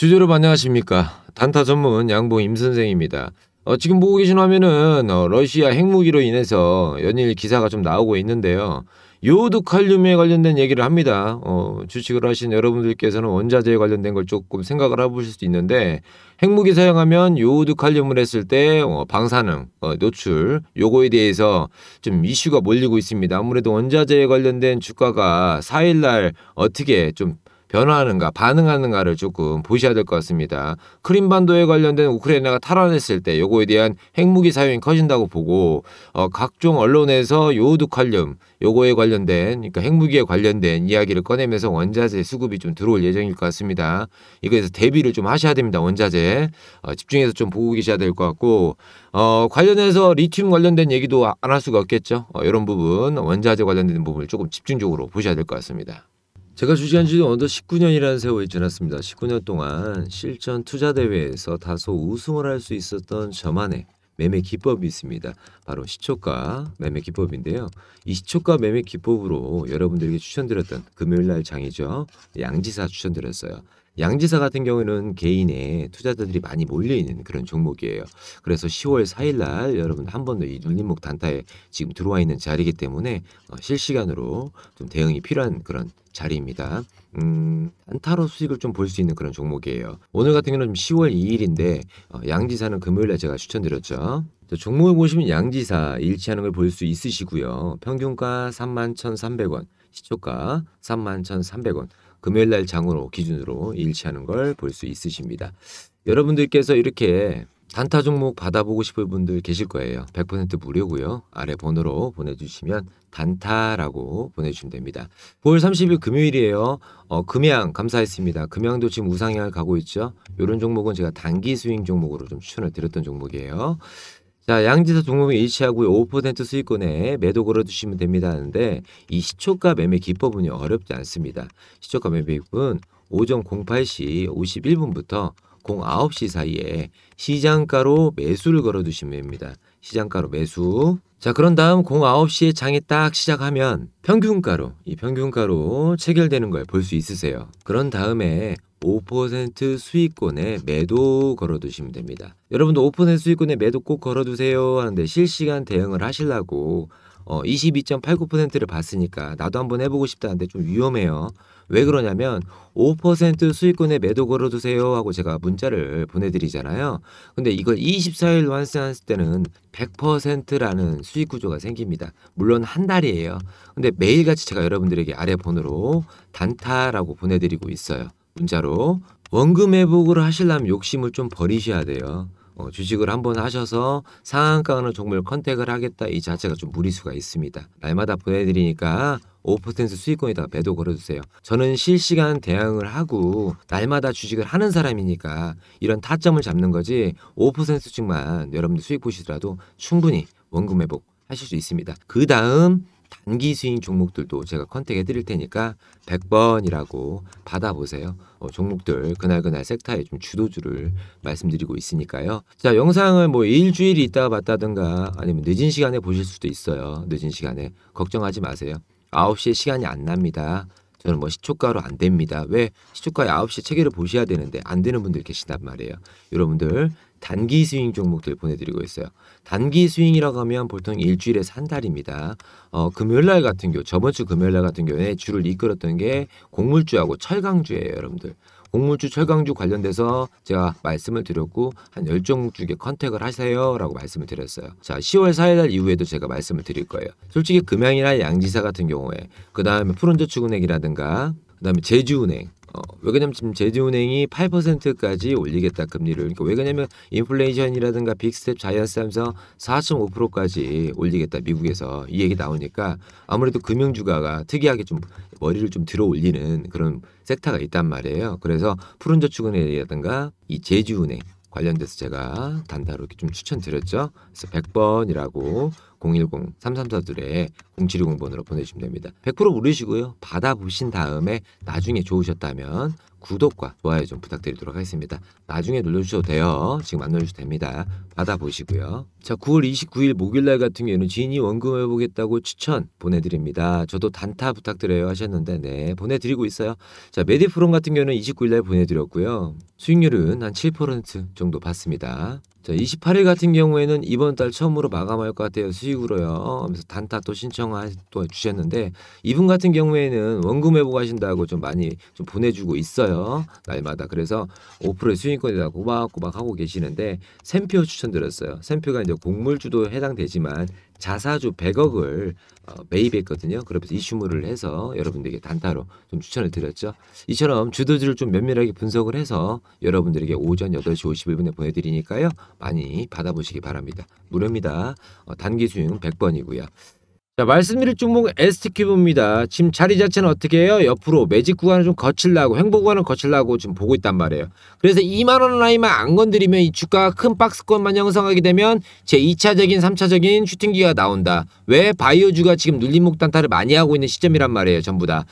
주제로 안녕하십니까. 단타 전문 양봉 임선생입니다. 지금 보고 계신 화면은 러시아 핵무기로 인해서 연일 기사가 좀 나오고 있는데요. 요오드 칼륨에 관련된 얘기를 합니다. 주식을 하신 여러분들께서는 원자재에 관련된 걸 조금 생각을 해보실 수 있는데, 핵무기 사용하면 요오드 칼륨을 했을 때 방사능, 노출, 요거에 대해서 좀 이슈가 몰리고 있습니다. 아무래도 원자재에 관련된 주가가 4일날 어떻게 좀 변화하는가 반응하는가를 조금 보셔야 될 것 같습니다. 크림반도에 관련된 우크라이나가 탈환했을 때 요거에 대한 핵무기 사용이 커진다고 보고 각종 언론에서 요오드 칼륨 요거에 관련된, 그러니까 핵무기에 관련된 이야기를 꺼내면서 원자재 수급이 좀 들어올 예정일 것 같습니다. 이거에서 대비를 좀 하셔야 됩니다. 원자재 집중해서 좀 보고 계셔야 될 것 같고, 관련해서 리튬 관련된 얘기도 안 할 수가 없겠죠. 이런 부분, 원자재 관련된 부분을 조금 집중적으로 보셔야 될 것 같습니다. 제가 주식한 지도 어느덧 19년이라는 세월이 지났습니다. 19년 동안 실전 투자 대회에서 다소 우승을 할 수 있었던 저만의 매매 기법이 있습니다. 바로 시초가 매매 기법인데요. 이 시초가 매매 기법으로 여러분들에게 추천드렸던 금요일날 장이죠. 양지사 추천드렸어요. 양지사 같은 경우에는 개인의 투자자들이 많이 몰려있는 그런 종목이에요. 그래서 10월 4일날 여러분 한 번 더 이 눌림목 단타에 지금 들어와 있는 자리이기 때문에 실시간으로 좀 대응이 필요한 그런 자리입니다. 단타로 수익을 좀 볼 수 있는 그런 종목이에요. 오늘 같은 경우는 10월 2일인데 양지사는 금요일날 제가 추천드렸죠. 종목을 보시면 양지사 일치하는 걸 볼 수 있으시고요. 평균가 31,300원, 시초가 31,300원. 금요일날 장으로 기준으로 일치하는 걸 볼 수 있으십니다. 여러분들께서 이렇게 단타 종목 받아보고 싶을 분들 계실 거예요. 100% 무료고요. 아래 번호로 보내주시면 단타라고 보내주시면 됩니다. 9월 30일 금요일이에요. 금양 감사했습니다. 금양도 지금 우상향을 가고 있죠. 이런 종목은 제가 단기 스윙 종목으로 좀 추천을 드렸던 종목이에요. 자, 양지사 종목이 일치하고 5% 수익권에 매도 걸어두시면 됩니다 하는데, 이 시초가 매매 기법은 어렵지 않습니다. 시초가 매매 기법은 오전 08시 51분부터 09시 사이에 시장가로 매수를 걸어두시면 됩니다. 시장가로 매수. 자, 그런 다음 09시에 장이 딱 시작하면 이 평균가로 체결되는 걸 볼 수 있으세요. 그런 다음에 5% 수익권에 매도 걸어두시면 됩니다. 여러분도 5% 수익권에 매도 꼭 걸어두세요 하는데, 실시간 대응을 하시려고 22.89%를 봤으니까 나도 한번 해보고 싶다는데 좀 위험해요. 왜 그러냐면 5% 수익권에 매도 걸어두세요 하고 제가 문자를 보내드리잖아요. 근데 이걸 24일 완성했을 때는 100%라는 수익 구조가 생깁니다. 물론 한 달이에요. 근데 매일같이 제가 여러분들에게 아래 번호로 단타라고 보내드리고 있어요. 문자로. 원금 회복을 하시려면 욕심을 좀 버리셔야 돼요. 주식을 한번 하셔서 상한가 어느 종목을 컨택을 하겠다, 이 자체가 좀 무리수가 있습니다. 날마다 보내드리니까 5% 수익권에다가 매도 걸어주세요. 저는 실시간 대응을 하고 날마다 주식을 하는 사람이니까 이런 타점을 잡는 거지, 5% 수익만 여러분들 수익 보시더라도 충분히 원금 회복 하실 수 있습니다. 그 다음 단기 스윙 종목들도 제가 컨택해 드릴 테니까 100번이라고 받아보세요. 종목들 그날 섹터의 좀 주도주를 말씀드리고 있으니까요. 자, 영상을 뭐 일주일이 있다가 봤다든가 아니면 늦은 시간에 보실 수도 있어요. 늦은 시간에 걱정하지 마세요. 9시에 시간이 안 납니다. 저는 뭐 시초가로 안 됩니다. 왜? 시초가에 9시에 체계를 보셔야 되는데 안 되는 분들 계신단 말이에요. 여러분들 단기 스윙 종목들 보내드리고 있어요. 단기 스윙이라고 하면 보통 일주일에서 한 달입니다. 금요일날 같은 경우, 저번 주 금요일날 같은 경우에 주를 이끌었던 게 곡물주하고 철강주예요. 여러분들 곡물주 철강주 관련돼서 제가 말씀을 드렸고 한 10종목 중에 컨택을 하세요 라고 말씀을 드렸어요. 자, 10월 4일날 이후에도 제가 말씀을 드릴 거예요. 솔직히 금양이나 양지사 같은 경우에, 그 다음에 푸른저축은행이라든가 그 다음에 제주은행, 왜 그러냐면 지금 제주은행이 8%까지 올리겠다 금리를. 그러니까 왜 그러냐면 인플레이션이라든가 빅스텝 자이언스 하면서 4.5%까지 올리겠다 미국에서, 이 얘기 나오니까 아무래도 금융주가가 특이하게 좀 머리를 좀 들어 올리는 그런 섹터가 있단 말이에요. 그래서 푸른저축은행이라든가 이 제주은행 관련돼서 제가 단타로 이렇게 좀 추천드렸죠. 그래서 100번이라고 010-334-0720번으로 보내주시면 됩니다. 100% 무료시고요. 받아보신 다음에 나중에 좋으셨다면 구독과 좋아요 좀 부탁드리도록 하겠습니다. 나중에 눌러주셔도 돼요. 지금 안 눌러주셔도 됩니다. 받아보시고요. 자, 9월 29일 목요일날 같은 경우에는 지인이 원금 해보겠다고 추천 보내드립니다. 저도 단타 부탁드려요 하셨는데 네 보내드리고 있어요. 자, 메디프롬 같은 경우는 29일날 보내드렸고요. 수익률은 한 7% 정도 받습니다. 자, 28일 같은 경우에는 이번 달 처음으로 마감할 것 같아요. 수익으로요. 하면서 단타 또 또 주셨는데 이분 같은 경우에는 원금 회복 하신다고 좀 많이 좀 보내주고 있어요. 날마다. 그래서 5%의 수익권에다 꼬박꼬박 하고 계시는데 샘표 추천드렸어요. 샘표가 이제 곡물주도 해당되지만 자사주 100억을 매입했거든요. 그러면서 이슈물을 해서 여러분들에게 단타로 좀 추천을 드렸죠. 이처럼 주도주를 좀 면밀하게 분석을 해서 여러분들에게 오전 8시 51분에 보내드리니까요. 많이 받아보시기 바랍니다. 무료입니다. 단기 수익은 100번이고요. 자, 말씀드릴 종목 ST큐브입니다. 지금 자리 자체는 어떻게 해요? 옆으로 매직 구간을 좀 거칠라고 횡보 구간을 거칠라고 지금 보고 있단 말이에요. 그래서 2만원 라인만 안 건드리면 이 주가가 큰 박스권만 형성하게 되면 제 2차적인 3차적인 슈팅기가 나온다. 왜? 바이오주가 지금 눌림목 단타를 많이 하고 있는 시점이란 말이에요. 전부 다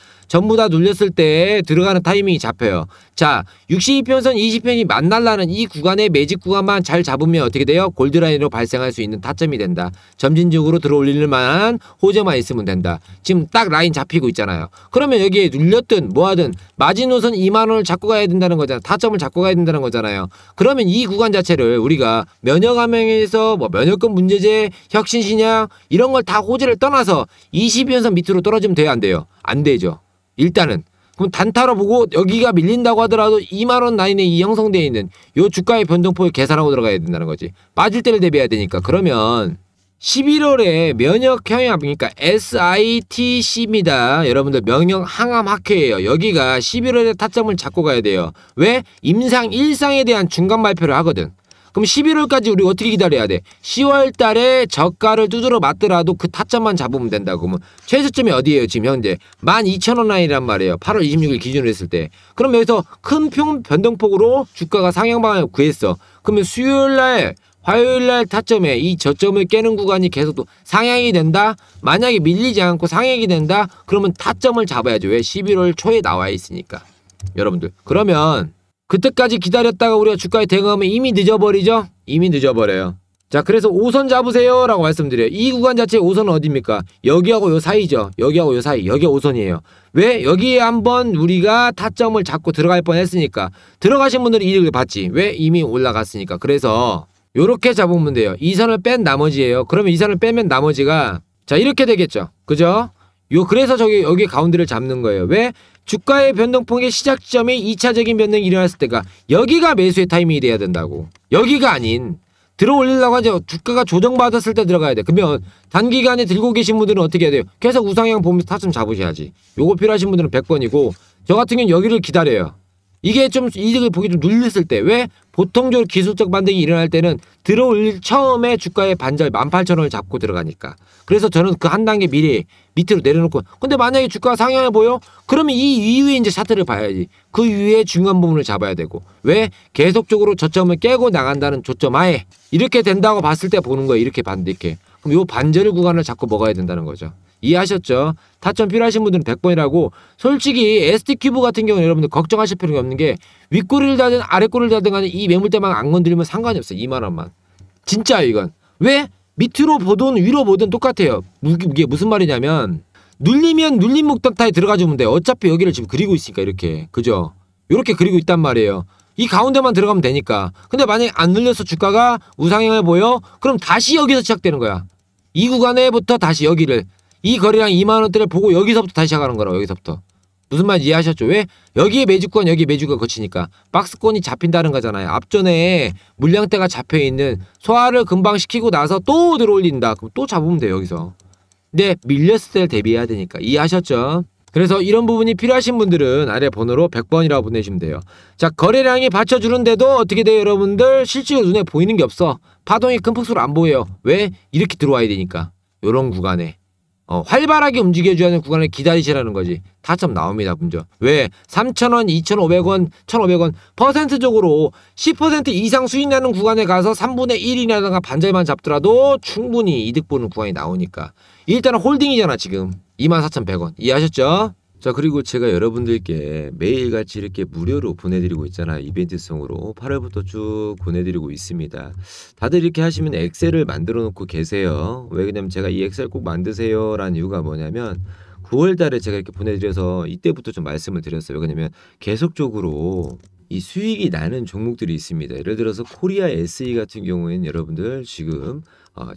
눌렸을 때 들어가는 타이밍이 잡혀요. 자, 62편선 20편이 만날라는 이 구간의 매직 구간만 잘 잡으면 어떻게 돼요? 골드라인으로 발생할 수 있는 타점이 된다. 점진적으로 들어올릴 만한 호재만 있으면 된다. 지금 딱 라인 잡히고 있잖아요. 그러면 여기에 눌렸든 뭐하든 마지노선 2만원을 잡고 가야 된다는 거잖아요. 타점을 잡고 가야 된다는 거잖아요. 그러면 이 구간 자체를 우리가 면역암행에서 뭐 면역권 문제제, 혁신신약 이런 걸 다 호재를 떠나서 20편선 밑으로 떨어지면 돼요? 안 돼요? 안 되죠. 일단은 그럼 단타로 보고 여기가 밀린다고 하더라도 2만원 라인에 이 형성되어 있는 요 주가의 변동폭을 계산하고 들어가야 된다는 거지. 빠질 때를 대비해야 되니까. 그러면 11월에 면역형합 그러니까 SITC입니다. 여러분들 면역항암학회예요. 여기가 11월에 타점을 잡고 가야 돼요. 왜? 임상 1상에 대한 중간 발표를 하거든. 그럼 11월까지 우리 어떻게 기다려야 돼? 10월 달에 저가를 두드러 맞더라도 그 타점만 잡으면 된다고. 그러면 최저점이 어디예요? 지금 현재 12,000원 라인이란 말이에요. 8월 26일 기준으로 했을 때. 그럼 여기서 큰 변동폭으로 주가가 상향 방향을 구했어. 그러면 수요일 날 화요일날 타점에 이 저점을 깨는 구간이 계속 또 상향이 된다? 만약에 밀리지 않고 상향이 된다? 그러면 타점을 잡아야죠. 왜? 11월 초에 나와 있으니까. 여러분들. 그러면 그때까지 기다렸다가 우리가 주가에 대응하면 이미 늦어버리죠? 이미 늦어버려요. 자, 그래서 5선 잡으세요 라고 말씀드려요. 이 구간 자체의 5선은 어디입니까? 여기하고 요 사이죠. 여기하고 요 사이. 여기가 5선이에요. 왜? 여기에 한번 우리가 타점을 잡고 들어갈 뻔했으니까. 들어가신 분들은 이득을 봤지. 왜? 이미 올라갔으니까. 그래서 요렇게 잡으면 돼요. 이 선을 뺀 나머지예요. 그러면 이 선을 빼면 나머지가 자 이렇게 되겠죠. 그죠? 그래서 여기 가운데를 잡는 거예요. 왜? 주가의 변동폭의 시작 지점이 2차적인 변동이 일어났을 때가 여기가 매수의 타이밍이 돼야 된다고. 여기가 아닌 들어올리려고 하죠. 주가가 조정받았을 때 들어가야 돼. 그러면 단기간에 들고 계신 분들은 어떻게 해야 돼요? 계속 우상향 보면서 타점 잡으셔야지. 요거 필요하신 분들은 100번이고 저 같은 경우는 여기를 기다려요. 이게 좀 이득을 보기 좀 눌렸을 때 왜? 보통적으로 기술적 반등이 일어날 때는 들어올릴 처음에 주가의 반절 18,000원을 잡고 들어가니까. 그래서 저는 그 한 단계 미리 밑으로 내려놓고 근데 만약에 주가가 상향해 보여? 그러면 이 이후에 이제 차트를 봐야지. 그 이후에 중간 부분을 잡아야 되고. 왜? 계속적으로 저점을 깨고 나간다는 조점 하에 이렇게 된다고 봤을 때 보는 거예요. 이렇게 반대 이렇게. 그럼 요 반절 구간을 잡고 먹어야 된다는 거죠. 이해하셨죠? 타점 필요하신 분들은 100번이라고. 솔직히 ST큐브 같은 경우는 여러분들 걱정하실 필요가 없는 게 윗꼬리를 다든 아랫꼬리를 다든 간에 이 매물대만 안 건드리면 상관이 없어요. 2만원만. 진짜요 이건. 왜? 밑으로 보든 위로 보든 똑같아요. 이게 무슨 말이냐면 눌리면 눌림목 단타에 들어가주면 돼요. 어차피 여기를 지금 그리고 있으니까 이렇게. 그죠? 이렇게 그리고 있단 말이에요. 이 가운데만 들어가면 되니까. 근데 만약에 안 눌려서 주가가 우상향을 보여? 그럼 다시 여기서 시작되는 거야. 이 구간에부터 다시 여기를 이 거래량 2만원대를 보고 여기서부터 다시 시작하는 거라고. 여기서부터. 무슨 말인지 이해하셨죠? 왜? 여기에 매주권 여기에 매주가 거치니까 박스권이 잡힌다는 거잖아요. 앞전에 물량대가 잡혀있는 소화를 금방 시키고 나서 또 들어올린다. 그럼 또 잡으면 돼요. 여기서. 근데 밀렸을 때를 대비해야 되니까. 이해하셨죠? 그래서 이런 부분이 필요하신 분들은 아래 번호로 100번이라고 보내시면 돼요. 자, 거래량이 받쳐주는데도 어떻게 돼요? 여러분들 실제로 눈에 보이는 게 없어. 파동이 큰 폭으로 안 보여요. 왜? 이렇게 들어와야 되니까. 요런 구간에. 활발하게 움직여줘야 하는 구간을 기다리시라는 거지. 타점 나옵니다, 문제. 왜? 3,000원, 2,500원, 1,500원 퍼센트적으로 10% 이상 수익 나는 구간에 가서 3분의 1이라든가 반절만 잡더라도 충분히 이득 보는 구간이 나오니까. 일단은 홀딩이잖아, 지금. 24,100원. 이해하셨죠? 자, 그리고 제가 여러분들께 매일같이 이렇게 무료로 보내드리고 있잖아요. 이벤트성으로 8월부터 쭉 보내드리고 있습니다. 다들 이렇게 하시면 엑셀을 만들어 놓고 계세요. 왜 그러냐면 제가 이 엑셀 꼭 만드세요 라는 이유가 뭐냐면 9월 달에 제가 이렇게 보내드려서 이때부터 좀 말씀을 드렸어요. 왜냐면 계속적으로 이 수익이 나는 종목들이 있습니다. 예를 들어서 코리아 SE 같은 경우에는 여러분들 지금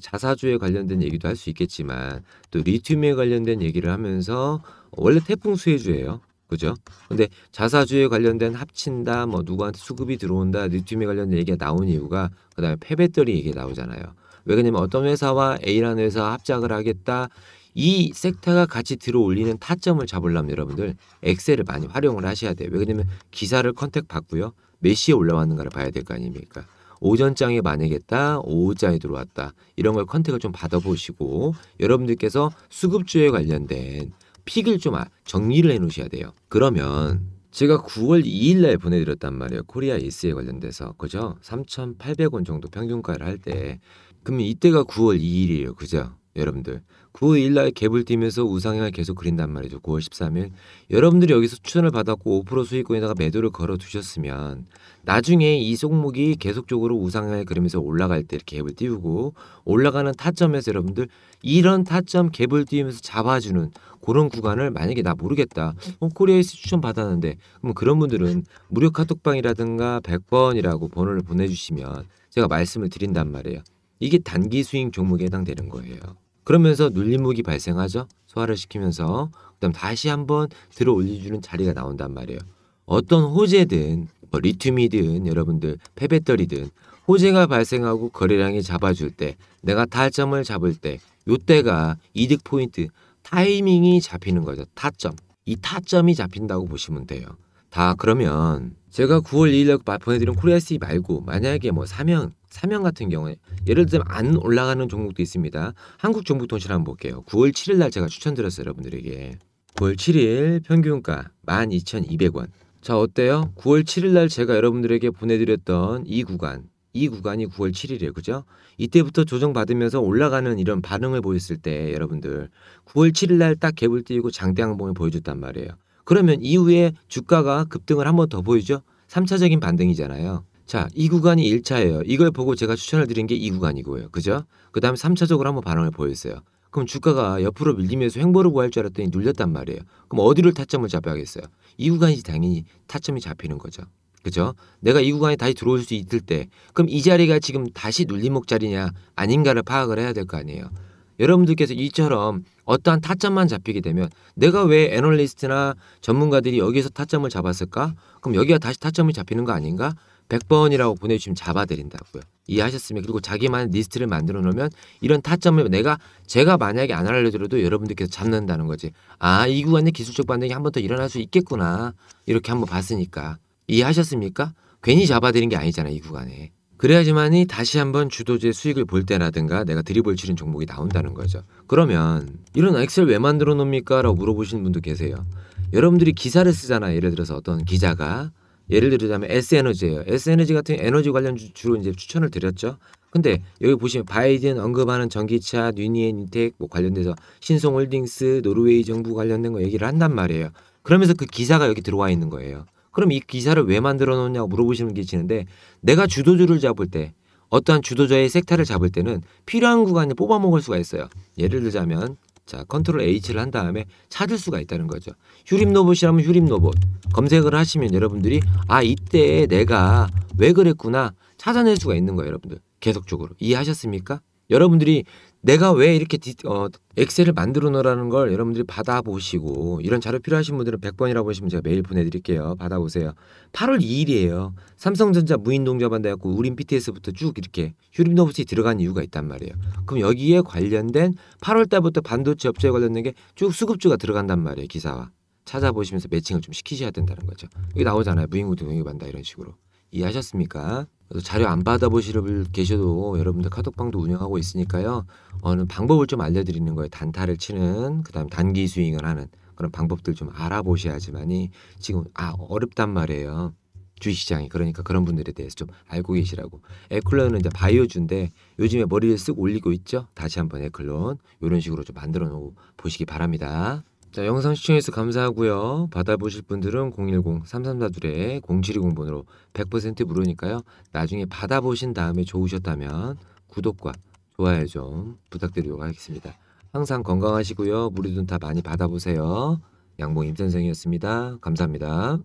자사주에 관련된 얘기도 할 수 있겠지만 또 리튬에 관련된 얘기를 하면서 원래 태풍 수혜주예요. 그죠? 근데 자사주에 관련된 합친다, 뭐 누구한테 수급이 들어온다, 리튬에 관련된 얘기가 나온 이유가 그다음에 폐배터리 얘기가 나오잖아요. 왜 그러냐면 어떤 회사와 A라는 회사와 합작을 하겠다. 이 섹터가 같이 들어올리는 타점을 잡으려면 여러분들 엑셀을 많이 활용을 하셔야 돼요. 왜 그러냐면 기사를 컨택 받고요. 몇 시에 올라왔는가를 봐야 될 거 아닙니까? 오전장에 만약했다, 오후장에 들어왔다. 이런 걸 컨택을 좀 받아보시고 여러분들께서 수급주에 관련된 픽을 좀 정리를 해 놓으셔야 돼요. 그러면 제가 9월 2일 날 보내드렸단 말이에요. 코리아 S에 관련돼서. 그죠? 3,800원 정도 평균가를 할 때. 그러면 이때가 9월 2일이에요. 그죠? 여러분들 9월 2일 날 갭을 띄면서 우상향을 계속 그린단 말이죠. 9월 13일 여러분들이 여기서 추천을 받았고 5% 수익권에다가 매도를 걸어 두셨으면 나중에 이 종목이 계속적으로 우상향을 그리면서 올라갈 때 이렇게 갭을 띄우고 올라가는 타점에서 여러분들 이런 타점 갭을 띄우면서 잡아주는 그런 구간을 만약에 나 모르겠다. 코리아에서 추천 받았는데 그럼 그런 분들은 무료 카톡방이라든가 100번이라고 번호를 보내주시면 제가 말씀을 드린단 말이에요. 이게 단기 수익 종목에 해당되는 거예요. 그러면서 눌림목이 발생하죠. 소화를 시키면서 그다음 다시 한번 들어 올려주는 자리가 나온단 말이에요. 어떤 호재든 뭐 리튬이든 여러분들 폐배터리든 호재가 발생하고 거래량이 잡아줄 때 내가 타점을 잡을 때 요때가 이득 포인트 타이밍이 잡히는 거죠. 타점. 이 타점이 잡힌다고 보시면 돼요. 다 그러면 제가 9월 2일 보내드린 코리아 SE 말고 만약에 뭐 사명 같은 경우에 예를 들면 안 올라가는 종목도 있습니다. 한국정보통신 한번 볼게요. 9월 7일 날 제가 추천드렸어요. 여러분들에게. 9월 7일 평균가 12,200원. 자 어때요? 9월 7일 날 제가 여러분들에게 보내드렸던 이 구간이 9월 7일이에요. 그죠? 이때부터 조정받으면서 올라가는 이런 반응을 보였을 때 여러분들 9월 7일 날 딱 갭을 띄우고 장대 항봉을 보여줬단 말이에요. 그러면 이후에 주가가 급등을 한 번 더 보이죠? 3차적인 반등이잖아요. 자, 이 구간이 1차예요. 이걸 보고 제가 추천을 드린 게 이 구간이고요. 그죠? 그 다음에 3차적으로 한번 반응을 보였어요. 그럼 주가가 옆으로 밀리면서 횡보를 구할 줄 알았더니 눌렸단 말이에요. 그럼 어디를 타점을 잡아야겠어요? 이 구간이 당연히 타점이 잡히는 거죠. 그죠? 내가 이 구간에 다시 들어올 수 있을 때 그럼 이 자리가 지금 다시 눌림목 자리냐 아닌가를 파악을 해야 될 거 아니에요. 여러분들께서 이처럼 어떠한 타점만 잡히게 되면 내가 왜 애널리스트나 전문가들이 여기서 타점을 잡았을까? 그럼 여기가 다시 타점이 잡히는 거 아닌가? 100번이라고 보내주시면 잡아드린다고요. 이해하셨으면 그리고 자기만의 리스트를 만들어 놓으면 이런 타점을 제가 만약에 안 알려드려도 여러분들께서 잡는다는 거지. 아, 이 구간에 기술적 반등이 한 번 더 일어날 수 있겠구나. 이렇게 한번 봤으니까. 이해하셨습니까? 괜히 잡아드린 게 아니잖아요. 이 구간에. 그래야지만이 다시 한번 주도주의 수익을 볼 때라든가 내가 드리블 치는 종목이 나온다는 거죠. 그러면 이런 엑셀 왜 만들어 놓습니까? 라고 물어보시는 분도 계세요. 여러분들이 기사를 쓰잖아요. 예를 들어서 어떤 기자가 예를 들자면 S에너지예요. S에너지 같은 에너지 관련 주로 이제 추천을 드렸죠. 근데 여기 보시면 바이든 언급하는 전기차, 뉴니엔 인텍 뭐 관련돼서 신성홀딩스, 노르웨이 정부 관련된 거 얘기를 한단 말이에요. 그러면서 그 기사가 여기 들어와 있는 거예요. 그럼 이 기사를 왜 만들어 놓냐고 물어보시는 게 계시는데 내가 주도주를 잡을 때 어떠한 주도주의 섹터를 잡을 때는 필요한 구간을 뽑아 먹을 수가 있어요. 예를 들자면 자 컨트롤 H를 한 다음에 찾을 수가 있다는 거죠. 휴림로봇이라면 휴림로봇 검색을 하시면 여러분들이 아 이때 내가 왜 그랬구나 찾아낼 수가 있는 거예요. 여러분들 계속적으로 이해하셨습니까? 여러분들이 내가 왜 이렇게 엑셀을 만들어 놓으라는 걸 여러분들이 받아보시고 이런 자료 필요하신 분들은 100번이라고 보시면 제가 메일 보내드릴게요. 받아보세요. 8월 2일이에요. 삼성전자 무인동자반 돼갖고 우린 BTS부터 쭉 이렇게 휴림노봇이 들어간 이유가 있단 말이에요. 그럼 여기에 관련된 8월 달부터 반도체 업체에 관련된 게 쭉 수급주가 들어간단 말이에요. 기사와. 찾아보시면서 매칭을 좀 시키셔야 된다는 거죠. 여기 나오잖아요. 무인동자반다 이런 식으로. 이해하셨습니까? 그래서 자료 안 받아보실 분 계셔도 여러분들 카톡방도 운영하고 있으니까요. 어느 방법을 좀 알려드리는 거예요. 단타를 치는, 그다음 단기 스윙을 하는 그런 방법들 좀 알아보셔야지만이 지금 어렵단 말이에요. 주식시장이. 그러니까 그런 분들에 대해서 좀 알고 계시라고. 에클론은 이제 바이오주인데 요즘에 머리를 쓱 올리고 있죠. 다시 한번 에클론 이런 식으로 좀 만들어 놓고 보시기 바랍니다. 자, 영상 시청해서 감사하고요. 받아보실 분들은 010-3342-0720번으로 100% 무료니까요. 나중에 받아보신 다음에 좋으셨다면 구독과 좋아요 좀 부탁드리도록 하겠습니다. 항상 건강하시고요. 무료돈 다 많이 받아보세요. 양봉 임선생이었습니다. 감사합니다.